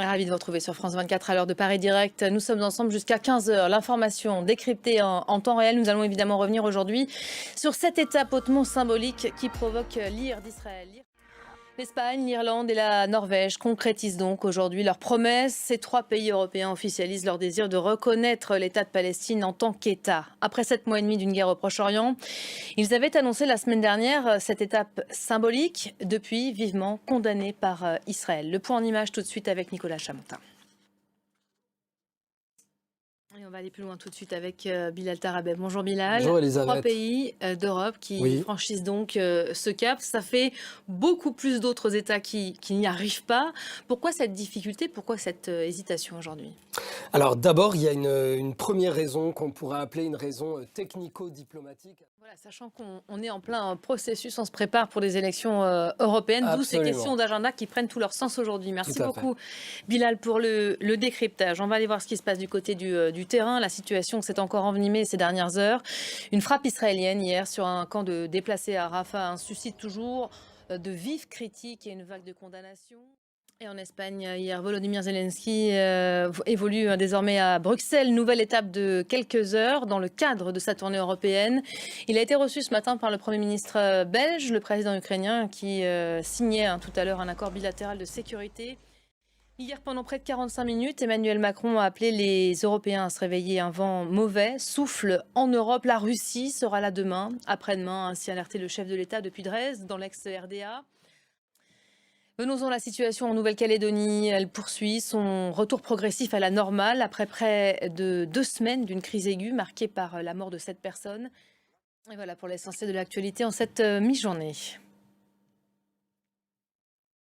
Ravi de vous retrouver sur France 24 à l'heure de Paris Direct. Nous sommes ensemble jusqu'à 15 heures. L'information décryptée en temps réel. Nous allons évidemment revenir aujourd'hui sur cette étape hautement symbolique qui provoque l'ire d'Israël. L'Espagne, l'Irlande et la Norvège concrétisent donc aujourd'hui leurs promesses. Ces trois pays européens officialisent leur désir de reconnaître l'État de Palestine en tant qu'État. Après 7 mois et demi d'une guerre au Proche-Orient, ils avaient annoncé la semaine dernière cette étape symbolique, depuis vivement condamnée par Israël. Le point en image tout de suite avec Nicolas Chamontin. Et on va aller plus loin tout de suite avec Bilal Tarabeb. Bonjour Bilal. Bonjour Elisabeth. 3 pays d'Europe qui Oui. franchissent donc ce cap. Ça fait beaucoup plus d'autres États qui n'y arrivent pas. Pourquoi cette difficulté? Pourquoi cette hésitation aujourd'hui? Alors d'abord, il y a une première raison qu'on pourrait appeler une raison technico-diplomatique. Voilà, sachant qu'on est en plein processus, on se prépare pour les élections européennes, d'où ces Absolument. questions d'agenda qui prennent tout leur sens aujourd'hui. Merci Tout à beaucoup Bilal pour le décryptage. On va aller voir ce qui se passe du côté du terrain. La situation s'est encore envenimée ces dernières heures. Une frappe israélienne hier sur un camp de déplacés à Rafah suscite toujours de vives critiques et une vague de condamnation. Et en Espagne, hier, Volodymyr Zelensky évolue désormais à Bruxelles. Nouvelle étape de quelques heures dans le cadre de sa tournée européenne. Il a été reçu ce matin par le Premier ministre belge, le président ukrainien, qui signait tout à l'heure un accord bilatéral de sécurité. Hier, pendant près de 45 minutes, Emmanuel Macron a appelé les Européens à se réveiller. Un vent mauvais souffle en Europe. La Russie sera là demain, après-demain, ainsi alerté le chef de l'État depuis Dresde, dans l'ex-RDA. Venons-en à la situation en Nouvelle-Calédonie. Elle poursuit son retour progressif à la normale après près de 2 semaines d'une crise aiguë marquée par la mort de 7 personnes. Et voilà pour l'essentiel de l'actualité en cette mi-journée.